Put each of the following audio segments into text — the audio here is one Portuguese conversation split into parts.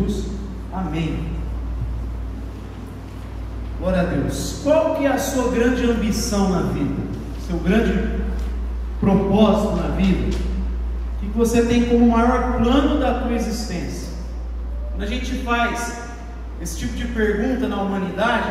Jesus. Amém. Glória a Deus. Qual que é a sua grande ambição na vida? Seu grande propósito na vida? O que você tem como maior plano da tua existência? Quando a gente faz esse tipo de pergunta na humanidade,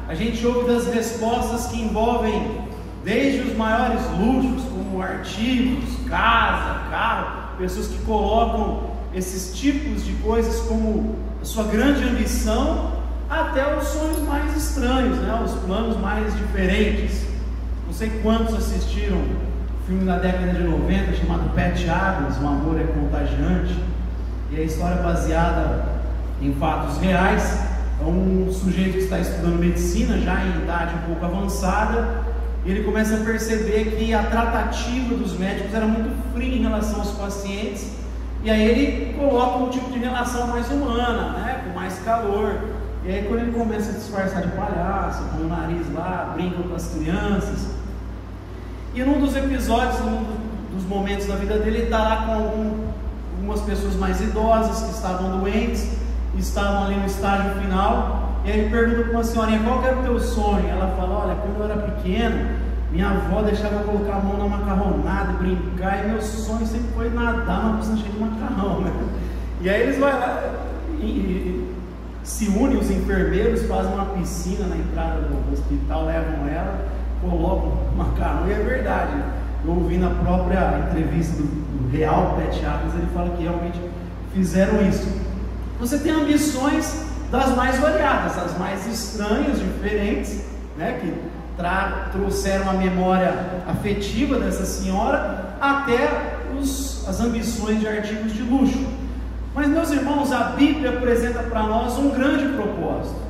a gente ouve das respostas que envolvem desde os maiores luxos, como artigos, casa, carro, pessoas que colocam esses tipos de coisas como a sua grande ambição, até os sonhos mais estranhos, né? Os planos mais diferentes. Não sei quantos assistiram um filme da década de 90 chamado Patch Adams, O Amor é Contagiante, e a história é baseada em fatos reais. É um sujeito que está estudando medicina, já em idade um pouco avançada, e ele começa a perceber que a tratativa dos médicos era muito fria em relação aos pacientes, e aí ele coloca um tipo de relação mais humana, né? Com mais calor. E aí quando ele começa a disfarçar de palhaço, põe o nariz lá, brinca com as crianças. E num dos episódios, num dos momentos da vida dele, ele está lá com algumas pessoas mais idosas que estavam doentes, estavam ali no estágio final. E aí ele pergunta para uma senhorinha: qual que era o teu sonho? Ela fala: olha, quando eu era pequeno, minha avó deixava eu colocar a mão na macarronada e brincar, e meu sonho sempre foi nadar numa piscina cheia de macarrão, né? E aí eles vão lá e se unem, os enfermeiros fazem uma piscina na entrada do hospital, levam ela, colocam macarrão. E é verdade, eu ouvi na própria entrevista do real Patch Adams, ele fala que realmente fizeram isso. Você tem ambições das mais variadas, das mais estranhas, diferentes, né, que trouxeram a memória afetiva dessa senhora, até as ambições de artigos de luxo. Mas, meus irmãos, a Bíblia apresenta para nós um grande propósito.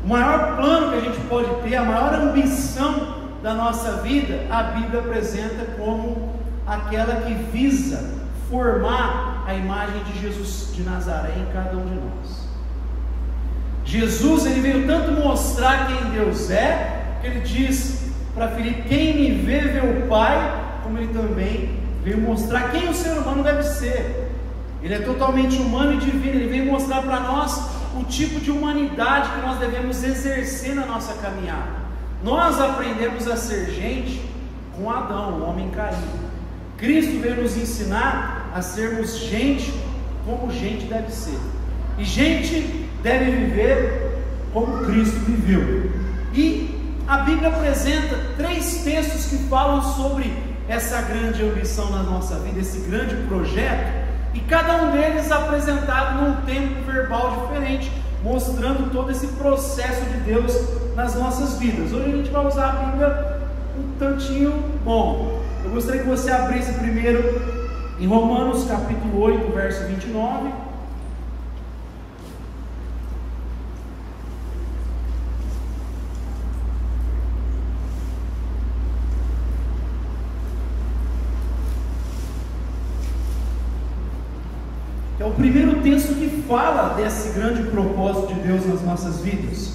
O maior plano que a gente pode ter, a maior ambição da nossa vida, a Bíblia apresenta como aquela que visa formar a imagem de Jesus de Nazaré em cada um de nós. Jesus, ele veio tanto mostrar quem Deus é, que ele diz para Filipe: quem me vê, vê o Pai, como ele também veio mostrar quem o ser humano deve ser. Ele é totalmente humano e divino. Ele veio mostrar para nós o tipo de humanidade que nós devemos exercer na nossa caminhada. Nós aprendemos a ser gente com Adão, o homem caído. Cristo veio nos ensinar a sermos gente como gente deve ser. E gente deve viver como Cristo viveu. E a Bíblia apresenta 3 textos que falam sobre essa grande ambição na nossa vida, esse grande projeto. E cada um deles apresentado num tempo verbal diferente, mostrando todo esse processo de Deus nas nossas vidas. Hoje a gente vai usar a Bíblia um tantinho bom. Eu gostaria que você abrisse primeiro em Romanos capítulo 8, verso 29. É o primeiro texto que fala desse grande propósito de Deus nas nossas vidas.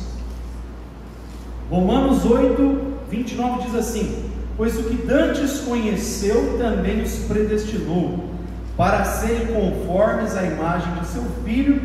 Romanos 8, 29 diz assim: pois o que dantes conheceu também os predestinou, para serem conformes à imagem de seu Filho,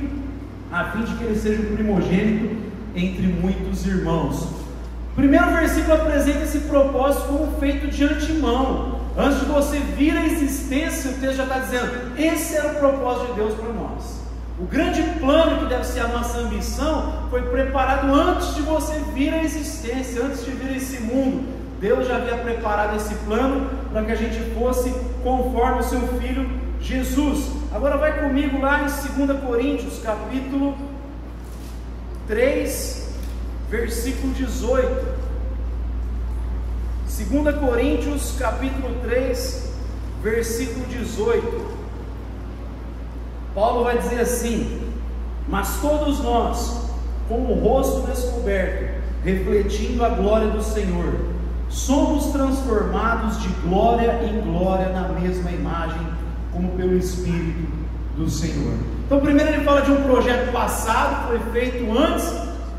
a fim de que ele seja o primogênito entre muitos irmãos. O primeiro versículo apresenta esse propósito como feito de antemão. Antes de você vir à existência, o texto já está dizendo: esse era o propósito de Deus para nós. O grande plano que deve ser a nossa ambição foi preparado antes de você vir à existência, antes de vir a esse mundo. Deus já havia preparado esse plano para que a gente fosse conforme o seu Filho Jesus. Agora vai comigo lá em 2 Coríntios capítulo 3, versículo 18. 2 Coríntios capítulo 3, versículo 18. Paulo vai dizer assim: mas todos nós, com o rosto descoberto, refletindo a glória do Senhor, somos transformados de glória em glória na mesma imagem, como pelo Espírito do Senhor. Então primeiro ele fala de um projeto passado, foi feito antes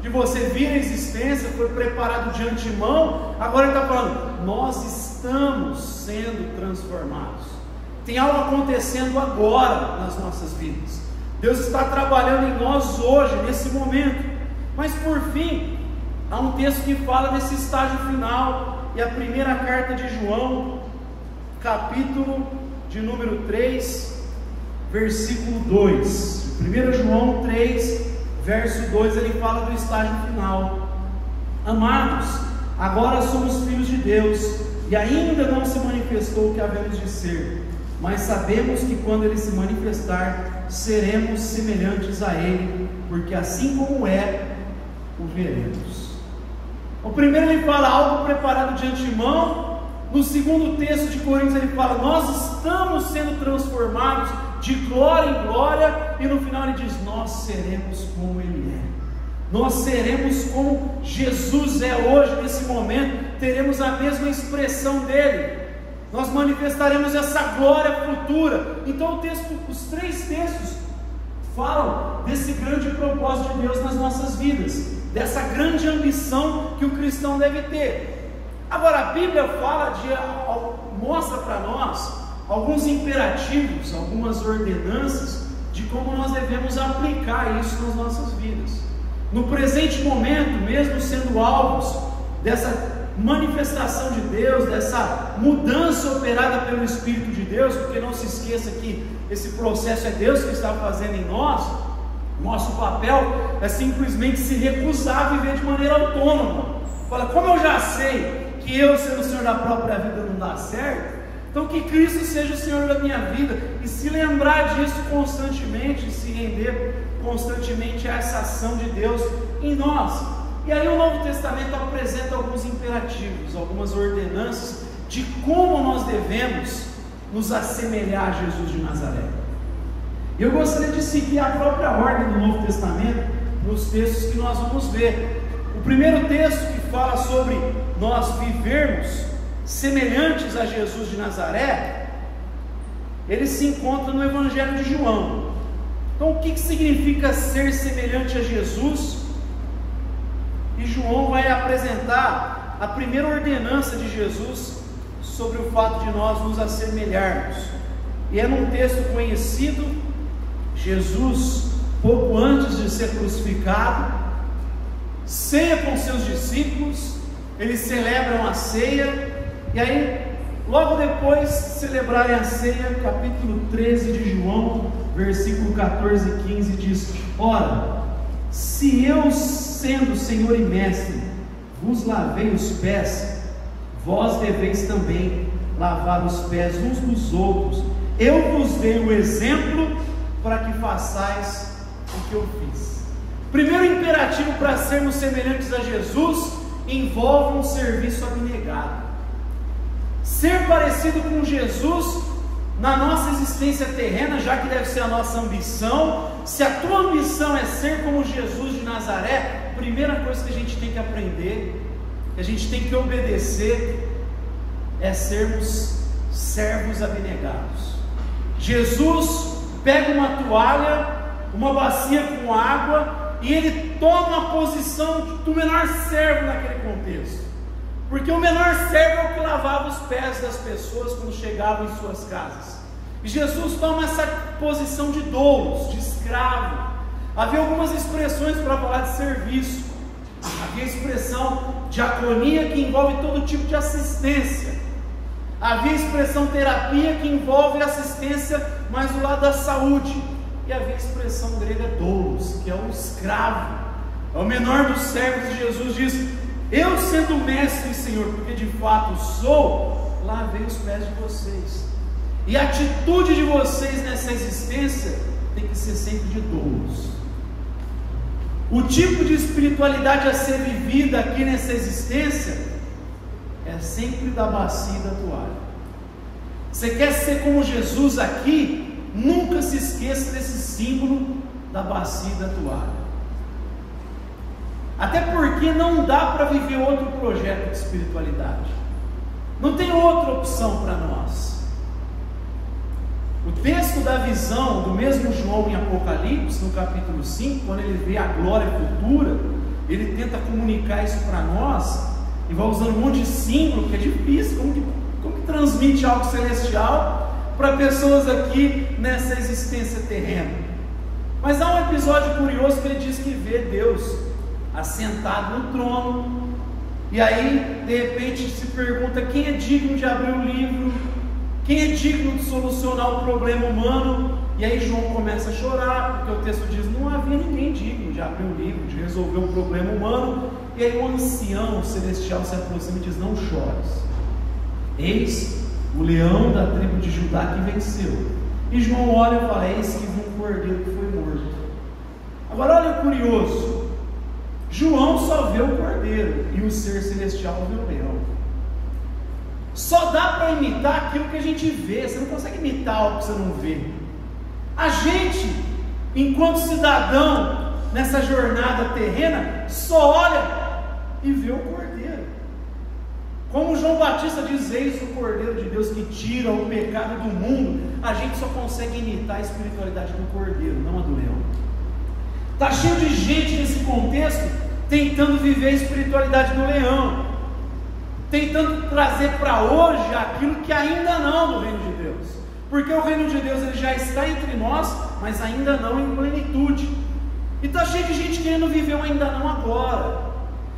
de você vir à existência, foi preparado de antemão. Agora ele está falando: nós estamos sendo transformados. Tem algo acontecendo agora nas nossas vidas. Deus está trabalhando em nós hoje, nesse momento. Mas por fim, há um texto que fala desse estágio final, e a primeira carta de João, capítulo de número 3, versículo 2. 1 João 3, verso 2, ele fala do estágio final. Amados, agora somos filhos de Deus, e ainda não se manifestou o que havemos de ser, mas sabemos que quando Ele se manifestar, seremos semelhantes a Ele, porque assim como é, o veremos. O primeiro ele fala algo preparado de antemão. No segundo texto de Coríntios ele fala, nós estamos sendo transformados de glória em glória, e no final ele diz, nós seremos como Ele é. Nós seremos como Jesus é hoje, nesse momento, teremos a mesma expressão dele, nós manifestaremos essa glória futura. Então os três textos falam desse grande propósito de Deus nas nossas vidas, dessa grande ambição que o cristão deve ter. Agora a Bíblia mostra para nós alguns imperativos, algumas ordenanças de como nós devemos aplicar isso nas nossas vidas. No presente momento, mesmo sendo alvos dessa manifestação de Deus, dessa mudança operada pelo Espírito de Deus, porque não se esqueça que esse processo é Deus que está fazendo em nós. Nosso papel é simplesmente se recusar a viver de maneira autônoma. Fala, como eu já sei que eu sendo o Senhor da própria vida não dá certo, então que Cristo seja o Senhor da minha vida, e se lembrar disso constantemente, se render constantemente a essa ação de Deus em nós. E aí o Novo Testamento apresenta alguns imperativos, algumas ordenanças de como nós devemos nos assemelhar a Jesus de Nazaré. Eu gostaria de seguir a própria ordem do Novo Testamento nos textos que nós vamos ver. O primeiro texto que fala sobre nós vivermos semelhantes a Jesus de Nazaré, ele se encontra no Evangelho de João. Então o que significa ser semelhante a Jesus? E João vai apresentar a primeira ordenança de Jesus sobre o fato de nós nos assemelharmos. E é num texto conhecido. Jesus, pouco antes de ser crucificado, ceia com seus discípulos, eles celebram a ceia, e aí, logo depois de celebrarem a ceia, capítulo 13 de João, versículo 14 e 15, diz: ora, se eu, sendo Senhor e Mestre, vos lavei os pés, vós deveis também lavar os pés uns dos outros. Eu vos dei o exemplo para que façais o que eu fiz. Primeiro imperativo para sermos semelhantes a Jesus envolve um serviço abnegado. Ser parecido com Jesus na nossa existência terrena, já que deve ser a nossa ambição. Se a tua ambição é ser como Jesus de Nazaré, a primeira coisa que a gente tem que aprender, que a gente tem que obedecer, é sermos servos abnegados. Jesus pega uma toalha, uma bacia com água, e ele toma a posição do menor servo naquele contexto, porque o menor servo é o que lavava os pés das pessoas quando chegavam em suas casas. E Jesus toma essa posição de doulos, de escravo. Havia algumas expressões para falar de serviço. Havia a expressão diaconia, que envolve todo tipo de assistência. Havia a expressão terapia, que envolve assistência mais do lado da saúde. E havia a expressão grega doulos, que é o escravo, é o menor dos servos. E Jesus diz: eu, sendo mestre e Senhor, porque de fato sou, lavei os pés de vocês. E a atitude de vocês nessa existência tem que ser sempre de doulos. O tipo de espiritualidade a ser vivida aqui nessa existência é sempre da bacia e da toalha. Você quer ser como Jesus aqui? Nunca se esqueça desse símbolo da bacia e da toalha. Até porque não dá para viver outro projeto de espiritualidade. Não tem outra opção para nós. O texto da visão do mesmo João em Apocalipse, no capítulo 5, quando ele vê a glória futura, ele tenta comunicar isso para nós, e vai usando um monte de símbolo, que é difícil. Como que transmite algo celestial para pessoas aqui nessa existência terrena? Mas há um episódio curioso que ele diz que vê Deus assentado no trono, e aí de repente se pergunta: quem é digno de abrir o livro? Quem é digno de solucionar o problema humano? E aí João começa a chorar, porque o texto diz: não havia ninguém digno de abrir o livro, de resolver o problema humano. E aí o ancião celestial se aproxima e diz: não chores, eis o leão da tribo de Judá que venceu. E João olha e fala: eis que viu um cordeiro que foi morto. Agora olha o curioso, João só vê o cordeiro e o ser celestial vê o leão. Só dá para imitar aquilo que a gente vê, você não consegue imitar algo que você não vê. A gente, enquanto cidadão nessa jornada terrena, só olha e vê o cordeiro. Como João Batista diz: eis o cordeiro de Deus que tira o pecado do mundo. A gente só consegue imitar a espiritualidade do cordeiro, não a do leão. Está cheio de gente nesse contexto tentando viver a espiritualidade do leão, tentando trazer para hoje aquilo que ainda não no reino de Deus, porque o reino de Deus ele já está entre nós, mas ainda não em plenitude. E está cheio de gente querendo viver o ainda não agora,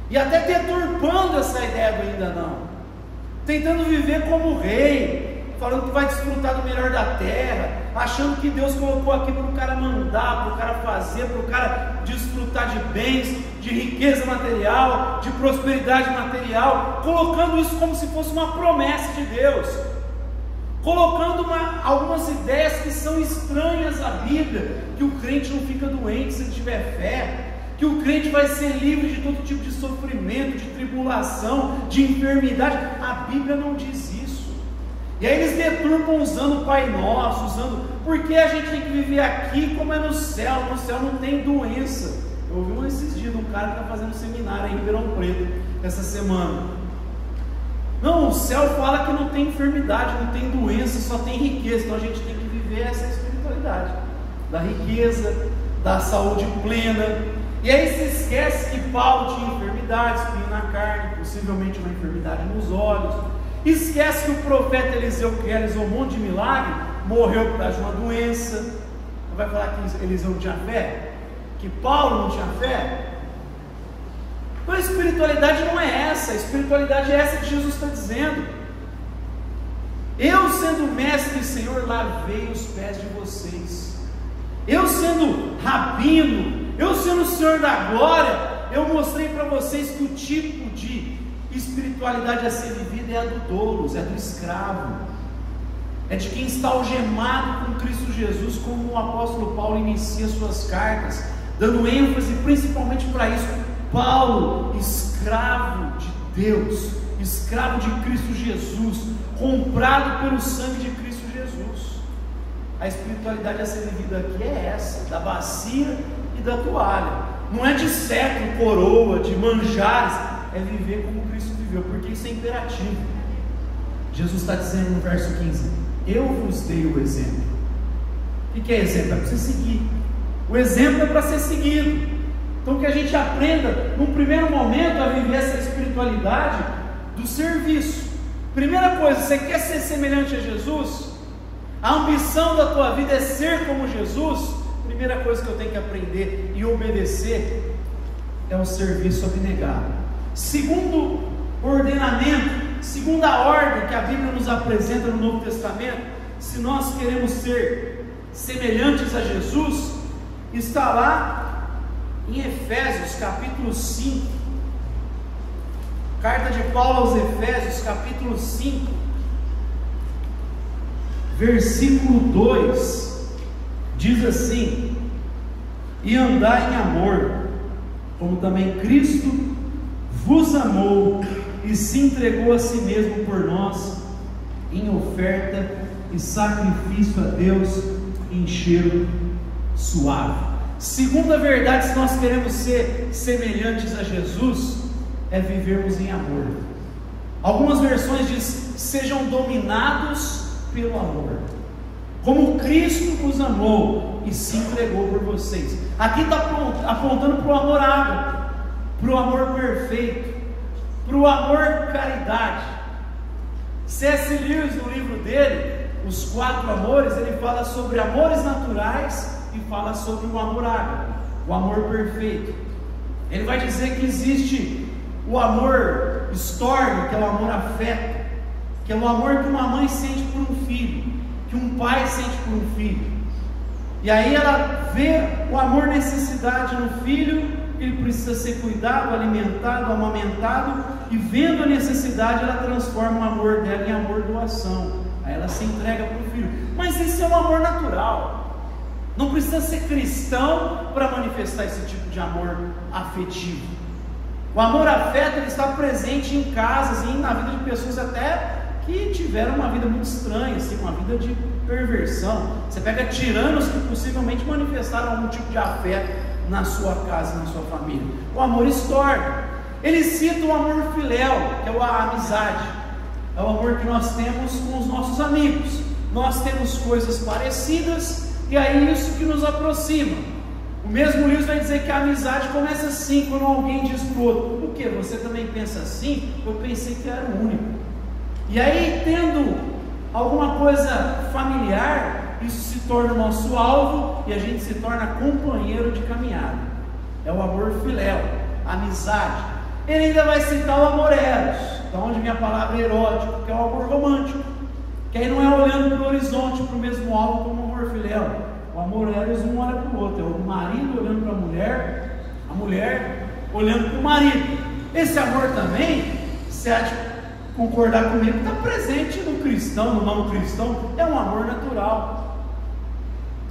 e até deturpando essa ideia do ainda não, tentando viver como rei, falando que vai desfrutar do melhor da terra, achando que Deus colocou aqui para o cara mandar, para o cara fazer, para o cara desfrutar de bens, de riqueza material, de prosperidade material, colocando isso como se fosse uma promessa de Deus, colocando algumas ideias que são estranhas à Bíblia, que o crente não fica doente se ele tiver fé, que o crente vai ser livre de todo tipo de sofrimento, de tribulação, de enfermidade. A Bíblia não diz isso. E aí eles deturpam usando o Pai Nosso, porque a gente tem que viver aqui como é no céu não tem doença. Eu ouvi esses dias de um cara que está fazendo um seminário aí em Ribeirão Preto, essa semana. Não, o céu fala que não tem enfermidade, não tem doença, só tem riqueza. Então a gente tem que viver essa espiritualidade, da riqueza, da saúde plena. E aí se esquece que Paulo tinha enfermidade, espinho na carne, possivelmente uma enfermidade nos olhos. Esquece que o profeta Eliseu, que realizou um monte de milagre, morreu por causa de uma doença. Vai falar que Eliseu não tinha fé? Que Paulo não tinha fé? Então a espiritualidade não é essa. A espiritualidade é essa que Jesus está dizendo: eu sendo mestre e Senhor, lavei os pés de vocês. Eu sendo rabino, eu sendo o Senhor da glória, eu mostrei para vocês que o tipo de espiritualidade a ser vivida é a do doulos, é do escravo, é de quem está algemado com Cristo Jesus, como o apóstolo Paulo inicia suas cartas, dando ênfase principalmente para isso. Paulo, escravo de Deus, escravo de Cristo Jesus, comprado pelo sangue de Cristo Jesus. A espiritualidade a ser vivida aqui é essa, da bacia e da toalha. Não é de cetro, coroa, de manjares, é viver como Cristo viveu, porque isso é imperativo. Jesus está dizendo no verso 15: eu vos dei o exemplo. O que é exemplo? É para você seguir. O exemplo é para ser seguido. Então que a gente aprenda, num primeiro momento, a viver essa espiritualidade do serviço. Primeira coisa, você quer ser semelhante a Jesus? A ambição da tua vida é ser como Jesus? Primeira coisa que eu tenho que aprender e obedecer é o serviço abnegado. Segundo ordenamento, segunda ordem que a Bíblia nos apresenta no Novo Testamento, se nós queremos ser semelhantes a Jesus, está lá em Efésios capítulo 5, carta de Paulo aos Efésios capítulo 5, versículo 2, diz assim: e andai em amor, como também Cristo vos amou e se entregou a si mesmo por nós, em oferta e sacrifício a Deus em cheiro suave. Segunda verdade, se nós queremos ser semelhantes a Jesus, é vivermos em amor. Algumas versões diz: sejam dominados pelo amor, como Cristo vos amou e se entregou por vocês. Aqui está apontando para o amor ágape, para o amor perfeito, para o amor caridade. C.S. Lewis, no livro dele, Os Quatro Amores, ele fala sobre amores naturais, e fala sobre o amor ágape, o amor perfeito. Ele vai dizer que existe o amor storge, que é o amor afeto, que é o amor que uma mãe sente por um filho, que um pai sente por um filho. E aí ela vê o amor necessidade no filho, ele precisa ser cuidado, alimentado, amamentado, e vendo a necessidade, ela transforma o amor dela em amor doação. Aí ela se entrega para o filho. Mas isso é um amor natural. Não precisa ser cristão para manifestar esse tipo de amor afetivo. O amor afeto, ele está presente em casas e na vida de pessoas até que tiveram uma vida muito estranha, assim, uma vida de perversão. Você pega tiranos que possivelmente manifestaram algum tipo de afeto na sua casa, na sua família. O amor storge. Ele cita o amor filéu, que é a amizade. É o amor que nós temos com os nossos amigos. Nós temos coisas parecidas e é isso que nos aproxima. O mesmo livro vai dizer que a amizade começa assim, quando alguém diz para o outro: o que? Você também pensa assim? Eu pensei que era o único. E aí, tendo alguma coisa familiar, isso se torna o nosso alvo e a gente se torna companheiro de caminhada. É o amor filéu, amizade. Ele ainda vai citar o amor eros, da onde vem a palavra erótico, que é o amor romântico, que aí não é olhando para o horizonte, para o mesmo alvo como o amor filéu. O amor eros um olha para o outro, é o marido olhando para a mulher olhando para o marido. Esse amor também, se há de concordar comigo, está presente no cristão, no não cristão, é um amor natural.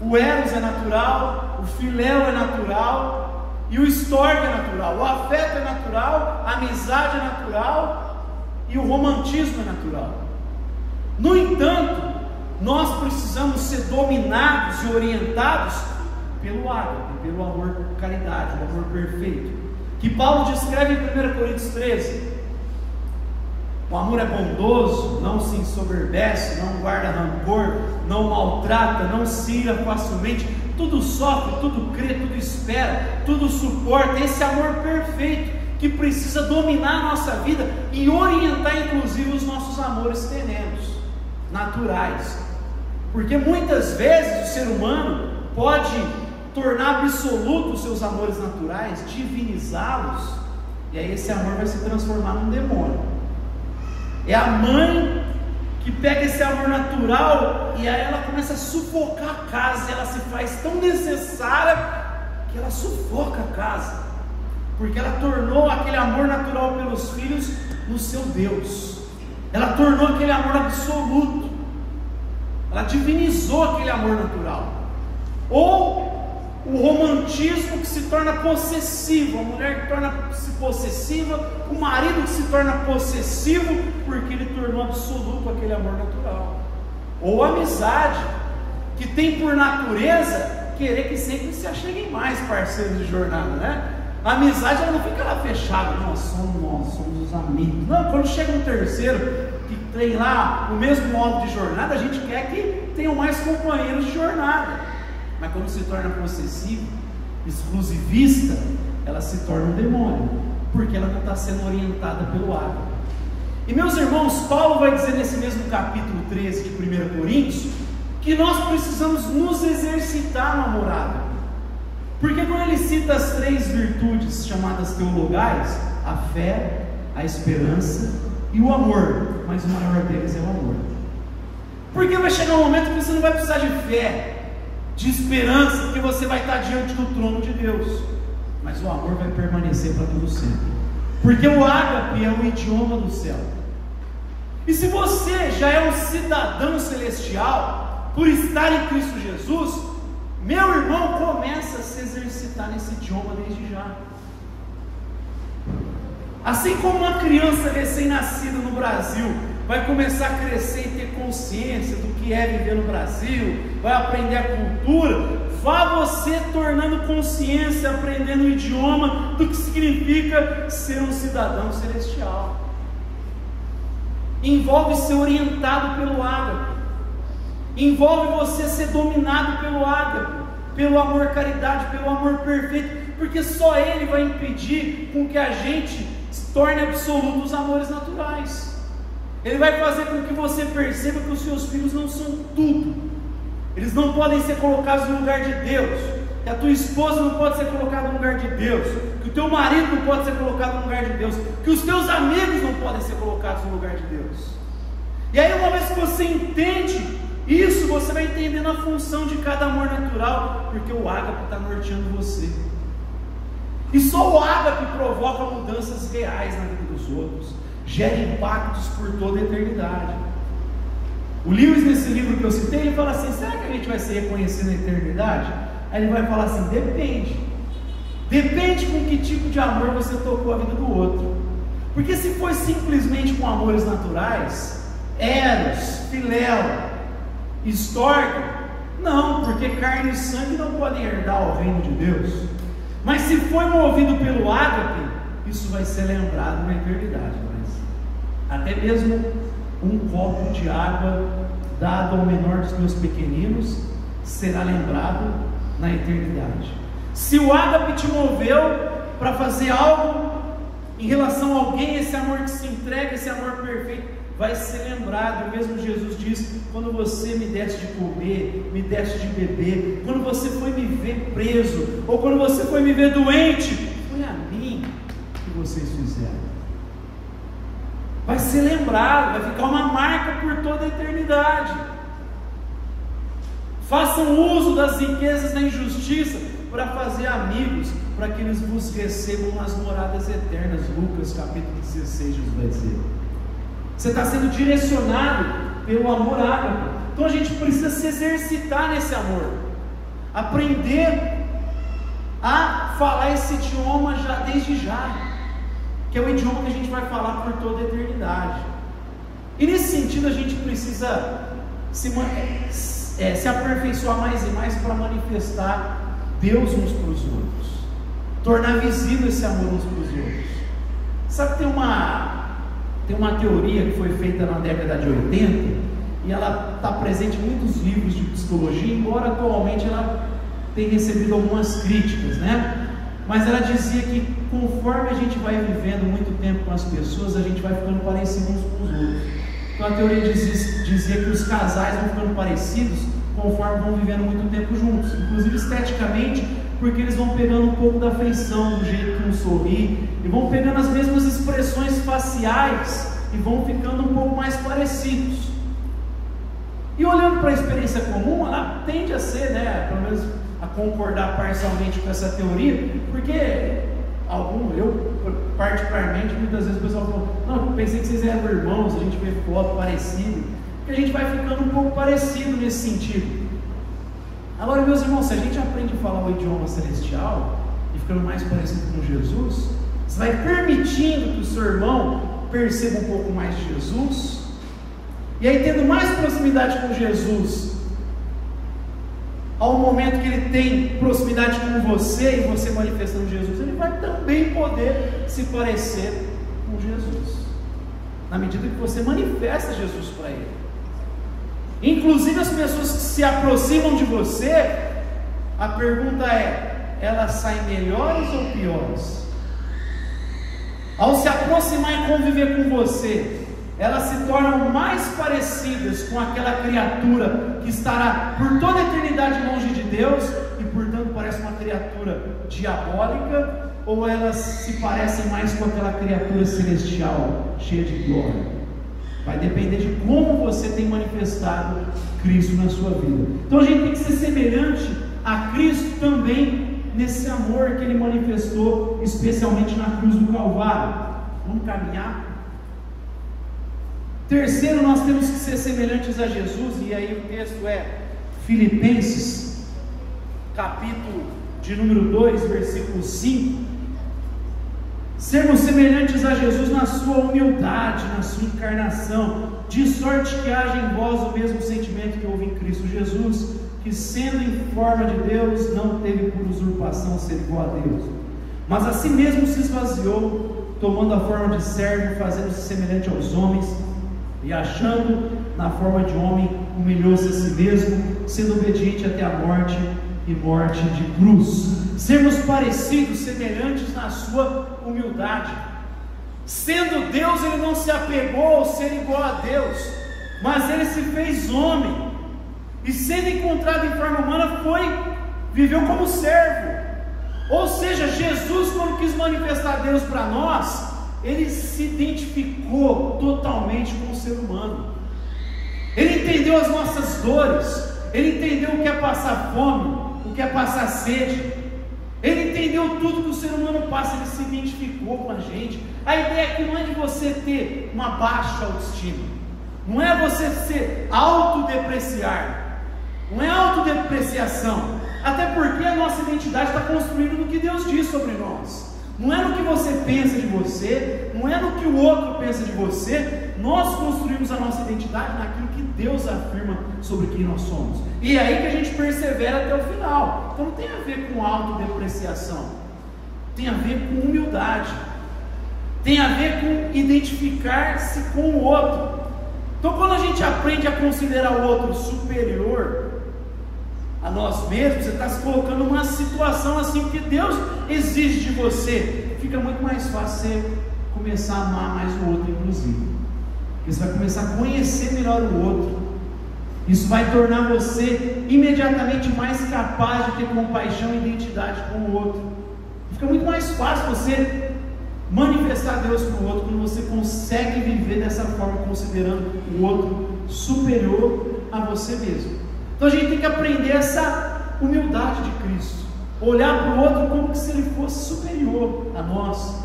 O eros é natural, o filéu é natural, e o storge é natural, o afeto é natural, a amizade é natural, e o romantismo é natural. No entanto, nós precisamos ser dominados e orientados pelo ágape, pelo amor caridade, o amor perfeito, que Paulo descreve em 1 Coríntios 13. O amor é bondoso, não se ensoberbece, não guarda rancor, não maltrata, não se ira facilmente, tudo sofre, tudo crê, tudo espera, tudo suporta. Esse amor perfeito que precisa dominar a nossa vida e orientar inclusive os nossos amores terrenos, naturais. Porque muitas vezes o ser humano pode tornar absoluto os seus amores naturais, divinizá-los, e aí esse amor vai se transformar num demônio. É a mãe que pega esse amor natural e aí ela começa a sufocar a casa, ela se faz tão necessária que ela sufoca a casa, porque ela tornou aquele amor natural pelos filhos no seu Deus, ela tornou aquele amor absoluto, ela divinizou aquele amor natural. Ou o romantismo que se torna possessivo, a mulher que torna-se possessiva, o marido que se torna possessivo porque ele tornou absoluto aquele amor natural. Ou a amizade, que tem por natureza querer que sempre se acheguem mais parceiros de jornada, né? A amizade, ela não fica lá fechada, nós somos os amigos. Não, quando chega um terceiro que tem lá o mesmo modo de jornada, a gente quer que tenham mais companheiros de jornada. Mas quando se torna possessivo, exclusivista, ela se torna um demônio, porque ela não está sendo orientada pelo ágape. E meus irmãos, Paulo vai dizer nesse mesmo capítulo 13 de 1 Coríntios, que nós precisamos nos exercitar no amor ágape. Porque quando ele cita as 3 virtudes chamadas teologais, a fé, a esperança e o amor, mas o maior deles é o amor. Porque vai chegar um momento que você não vai precisar de fé, de esperança, porque você vai estar diante do trono de Deus, mas o amor vai permanecer para todo sempre, porque o ágape é o idioma do céu. E se você já é um cidadão celestial, por estar em Cristo Jesus, meu irmão, começa a se exercitar nesse idioma desde já. Assim como uma criança recém-nascida no Brasil vai começar a crescer e ter consciência do que é viver no Brasil, vai aprender a cultura, vá você tornando consciência, aprendendo o idioma do que significa ser um cidadão celestial. Envolve ser orientado pelo ágape, envolve você ser dominado pelo ágape, pelo amor caridade, pelo amor perfeito, porque só ele vai impedir com que a gente se torne absoluto os amores naturais. Ele vai fazer com que você perceba que os seus filhos não são tudo, eles não podem ser colocados no lugar de Deus, que a tua esposa não pode ser colocada no lugar de Deus, que o teu marido não pode ser colocado no lugar de Deus, que os teus amigos não podem ser colocados no lugar de Deus. E aí, uma vez que você entende isso, você vai entendendo a função de cada amor natural, porque o ágape está norteando você. E só o ágape provoca mudanças reais na vida dos outros, gera impactos por toda a eternidade. O Lewis, nesse livro que eu citei, ele fala assim: será que a gente vai se reconhecer na eternidade? Aí ele vai falar assim: depende. Depende com que tipo de amor você tocou a vida do outro. Porque se for simplesmente com amores naturais, eros, filéu, estorque, não, porque carne e sangue não podem herdar o reino de Deus. Mas se for movido pelo ágape, isso vai ser lembrado na eternidade. Mas até mesmo um copo de água dado ao menor dos meus pequeninos será lembrado na eternidade. Se o ágape te moveu para fazer algo em relação a alguém, esse amor que se entrega, esse amor perfeito, vai ser lembrado. E mesmo Jesus disse: quando você me deste de comer, me deste de beber, quando você foi me ver preso, ou quando você foi me ver doente, foi a mim que vocês fizeram. Vai ser lembrado, vai ficar uma marca por toda a eternidade. Façam uso das riquezas da injustiça para fazer amigos, para que eles vos recebam nas moradas eternas. Lucas capítulo 16, Jesus vai dizer. Você está sendo direcionado pelo amor ágape. Então a gente precisa se exercitar nesse amor, aprender a falar esse idioma desde já, que é o idioma que a gente vai falar por toda a eternidade. E nesse sentido a gente precisa se aperfeiçoar mais e mais para manifestar Deus uns para os outros, tornar visível esse amor uns para os outros. Sabe que tem uma teoria que foi feita na década de 80, e ela está presente em muitos livros de psicologia, embora atualmente ela tenha recebido algumas críticas, né? Mas ela dizia que conforme a gente vai vivendo muito tempo com as pessoas, a gente vai ficando parecido uns com os outros. Então a teoria dizia que os casais vão ficando parecidos conforme vão vivendo muito tempo juntos, inclusive esteticamente, porque eles vão pegando um pouco da feição, do jeito que um sorri, e vão pegando as mesmas expressões faciais, e vão ficando um pouco mais parecidos. E olhando para a experiência comum, ela tende a ser, né, pelo menos a concordar parcialmente com essa teoria, porque eu particularmente, muitas vezes o pessoal fala: não, pensei que vocês eram irmãos, a gente vê foto parecido, porque a gente vai ficando um pouco parecido nesse sentido. Agora, meus irmãos, se a gente aprende a falar o idioma celestial e ficando mais parecido com Jesus, você vai permitindo que o seu irmão perceba um pouco mais de Jesus, e aí, tendo mais proximidade com Jesus, ao momento que ele tem proximidade com você e você manifestando Jesus, ele vai também poder se parecer com Jesus, na medida que você manifesta Jesus para ele. Inclusive as pessoas que se aproximam de você, a pergunta é: elas saem melhores ou piores? Ao se aproximar e conviver com você, elas se tornam mais parecidas com aquela criatura que estará por toda a eternidade longe de Deus e portanto parece uma criatura diabólica, ou elas se parecem mais com aquela criatura celestial cheia de glória? Vai depender de como você tem manifestado Cristo na sua vida. Então a gente tem que ser semelhante a Cristo também nesse amor que Ele manifestou, especialmente na cruz do Calvário. Vamos caminhar. Terceiro, nós temos que ser semelhantes a Jesus, e aí o texto é Filipenses, capítulo de número 2, versículo 5. Sermos semelhantes a Jesus na sua humildade, na sua encarnação, de sorte que haja em vós o mesmo sentimento que houve em Cristo Jesus, que sendo em forma de Deus, não teve por usurpação ser igual a Deus, mas a si mesmo se esvaziou, tomando a forma de servo, fazendo-se semelhante aos homens, e achando na forma de homem, humilhou-se a si mesmo, sendo obediente até a morte, e morte de cruz. Sermos parecidos, semelhantes na sua humildade. Sendo Deus, Ele não se apegou ao ser igual a Deus, mas Ele se fez homem, e sendo encontrado em forma humana, viveu como servo. Ou seja, Jesus, quando quis manifestar Deus para nós, ele se identificou totalmente com o ser humano. Ele entendeu as nossas dores, ele entendeu o que é passar fome, o que é passar sede, ele entendeu tudo que o ser humano passa, ele se identificou com a gente. A ideia aqui não é de você ter uma baixa autoestima, não é você se autodepreciar, não é autodepreciação, até porque a nossa identidade está construída no que Deus diz sobre nós. Não é no que você pensa de você, não é no que o outro pensa de você. Nós construímos a nossa identidade naquilo que Deus afirma sobre quem nós somos, e é aí que a gente persevera até o final. Então não tem a ver com autodepreciação, tem a ver com humildade, tem a ver com identificar-se com o outro. Então quando a gente aprende a considerar o outro superior a nós mesmos, você está se colocando numa situação assim que Deus exige de você. Fica muito mais fácil você começar a amar mais o outro, inclusive, porque você vai começar a conhecer melhor o outro. Isso vai tornar você imediatamente mais capaz de ter compaixão e identidade com o outro. Fica muito mais fácil você manifestar Deus para o outro quando você consegue viver dessa forma, considerando o outro superior a você mesmo. Então a gente tem que aprender essa humildade de Cristo, olhar para o outro como se ele fosse superior a nós,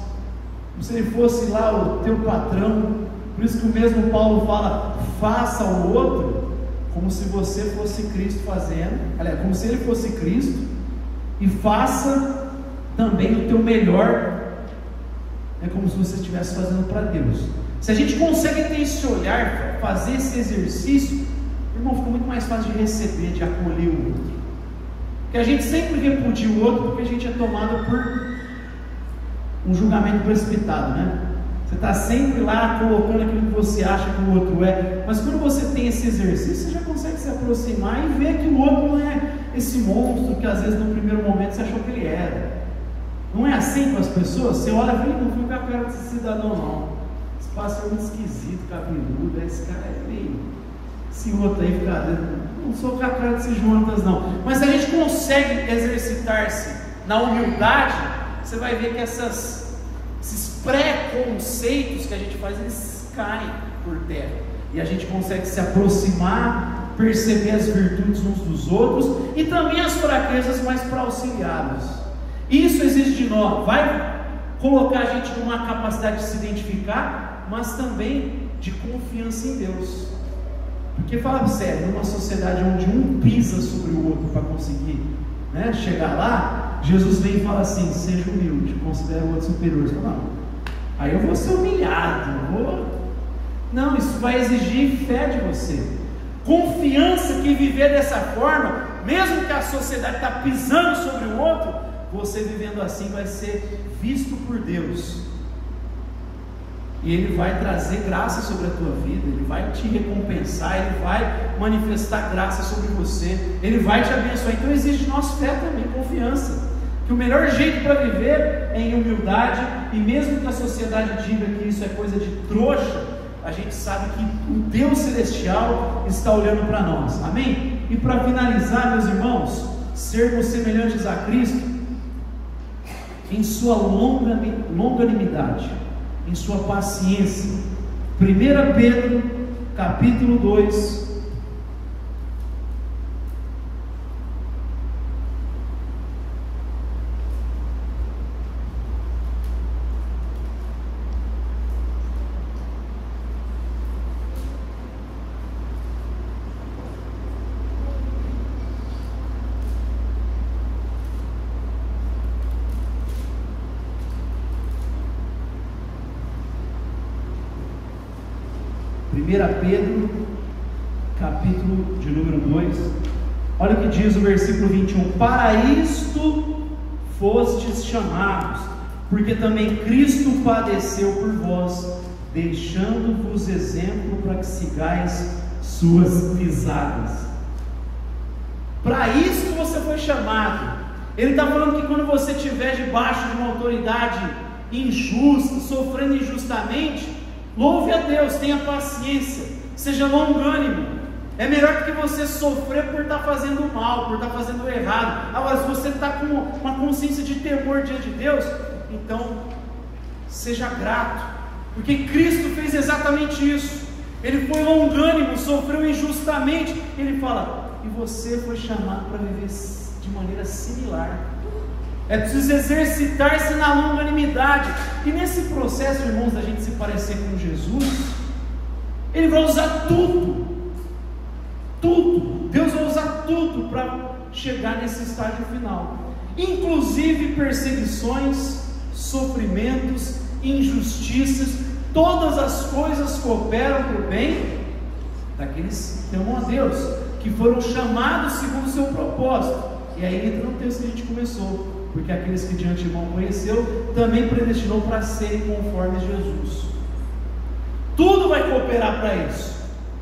como se ele fosse lá o teu patrão. Por isso que o mesmo Paulo fala: faça ao outro como se você fosse Cristo fazendo, aliás, como se ele fosse Cristo, e faça também o teu melhor, é como se você estivesse fazendo para Deus. Se a gente consegue ter esse olhar, fazer esse exercício, irmão, fica muito mais fácil de receber, de acolher o outro. Porque a gente sempre repudia o outro porque a gente é tomado por um julgamento precipitado, né? Você está sempre lá colocando aquilo que você acha que o outro é. Mas quando você tem esse exercício, você já consegue se aproximar e ver que o outro não é esse monstro que às vezes no primeiro momento você achou que ele era. Não é assim com as pessoas? Você olha e fala: não fui com a cara desse cidadão não, esse pastor é muito esquisito, cabeludo, esse cara é meio... esse outro aí fica... não sou com a cara desses Jonatas não. Mas se a gente consegue exercitar-se na humildade, você vai ver que esses preconceitos que a gente faz, eles caem por terra, e a gente consegue se aproximar, perceber as virtudes uns dos outros e também as fraquezas, mas para auxiliá-los. Isso exige de nós, vai colocar a gente numa capacidade de se identificar, mas também de confiança em Deus. Porque, fala sério, numa sociedade onde um pisa sobre o outro para conseguir, né, chegar lá, Jesus vem e fala assim: seja humilde, considere o outro superior. Você fala: não, aí eu vou ser humilhado, não, isso vai exigir fé de você, confiança que viver dessa forma, mesmo que a sociedade está pisando sobre o outro, você vivendo assim vai ser visto por Deus, e Ele vai trazer graça sobre a tua vida, Ele vai te recompensar, Ele vai manifestar graça sobre você, Ele vai te abençoar. Então exige de nós fé também, confiança, que o melhor jeito para viver é em humildade, e mesmo que a sociedade diga que isso é coisa de trouxa, a gente sabe que o Deus Celestial está olhando para nós, amém? E para finalizar, meus irmãos, sermos semelhantes a Cristo em sua longanimidade, em sua paciência. 1 Pedro capítulo 2, Pedro, capítulo de número 2, olha o que diz o versículo 21: para isto fostes chamados, porque também Cristo padeceu por vós, deixando-vos exemplo para que sigais suas pisadas. Para isto você foi chamado. Ele está falando que quando você estiver debaixo de uma autoridade injusta, sofrendo injustamente, louve a Deus, tenha paciência, seja longânimo, É melhor do que você sofrer por estar fazendo mal, por estar fazendo errado. Agora, se você está com uma consciência de temor diante de Deus, então seja grato, porque Cristo fez exatamente isso. Ele foi longânimo, sofreu injustamente. Ele fala: e você foi chamado para viver de maneira similar. É preciso exercitar-se na longanimidade. E nesse processo, irmãos, da gente se parecer com Jesus, Ele vai usar tudo. Deus vai usar tudo para chegar nesse estágio final, inclusive perseguições, sofrimentos, injustiças. Todas as coisas cooperam para o bem daqueles que amam a Deus, que foram chamados segundo o seu propósito. E aí entra no texto que a gente começou: porque aqueles que de antemão conheceu, também predestinou para serem conformes Jesus. Tudo vai cooperar para isso.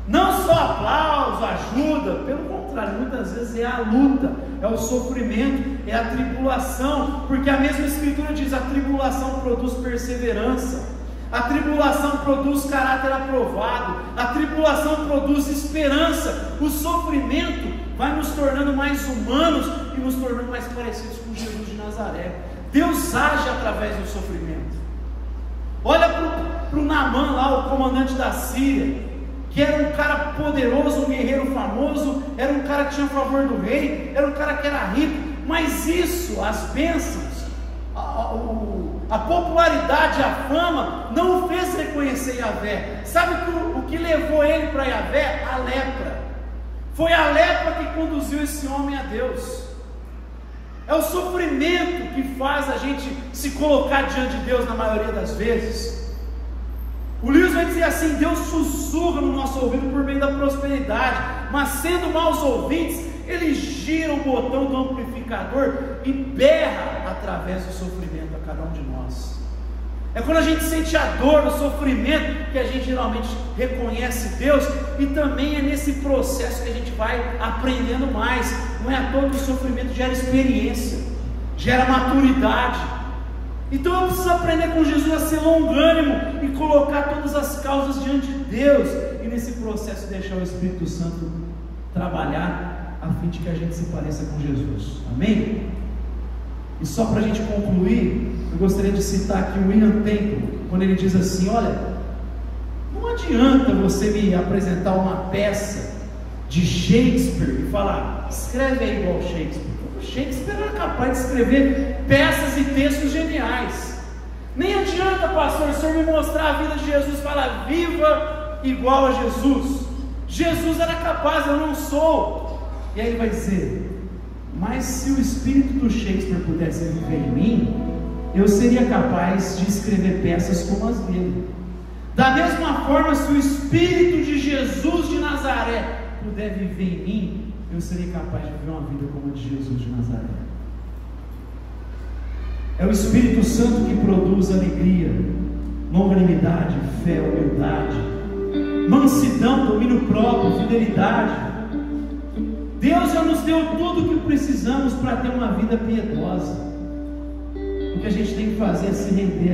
Não só aplauso, ajuda, pelo contrário, muitas vezes é a luta, é o sofrimento, é a tribulação, porque a mesma Escritura diz: a tribulação produz perseverança, a tribulação produz caráter aprovado, a tribulação produz esperança. O sofrimento vai nos tornando mais humanos e nos tornando mais parecidos com Jesus de Nazaré. Deus age através do sofrimento. Olha para o Naamã lá, o comandante da Síria, que era um cara poderoso, um guerreiro famoso, era um cara que tinha favor do rei, era um cara que era rico, mas isso, as bênçãos, a popularidade, a fama, não o fez reconhecer Yahvé. Sabe o que levou ele para Yahvé? A lepra. Foi a lepra que conduziu esse homem a Deus. É o sofrimento que faz a gente se colocar diante de Deus na maioria das vezes. O Lewis vai dizer assim: Deus sussurra no nosso ouvido por meio da prosperidade, mas sendo maus ouvintes, Ele gira o botão do amplificador e berra através do sofrimento a cada um de nós. É quando a gente sente a dor, o sofrimento, que a gente geralmente reconhece Deus, e também é nesse processo que a gente vai aprendendo mais. Não é à toa que o sofrimento gera experiência, gera maturidade. Então eu preciso aprender com Jesus a ser longânimo e colocar todas as causas diante de Deus, e nesse processo deixar o Espírito Santo trabalhar a fim de que a gente se pareça com Jesus. Amém? E só para a gente concluir, eu gostaria de citar aqui o William Temple, quando ele diz assim: olha, não adianta você me apresentar uma peça de Shakespeare e falar: escreve aí igual Shakespeare. Shakespeare era capaz de escrever peças e textos geniais. Nem adianta, pastor, o senhor me mostrar a vida de Jesus e falar: viva igual a Jesus. Jesus era capaz, eu não sou. E aí ele vai dizer: mas se o espírito do Shakespeare pudesse viver em mim, eu seria capaz de escrever peças como as dele. Da mesma forma, se o espírito de Jesus de Nazaré puder viver em mim, eu seria capaz de viver uma vida como a de Jesus de Nazaré. É o Espírito Santo que produz alegria, longanimidade, fé, humildade, mansidão, domínio próprio, fidelidade. Deus já nos deu tudo o que precisamos para ter uma vida piedosa. O que a gente tem que fazer é se render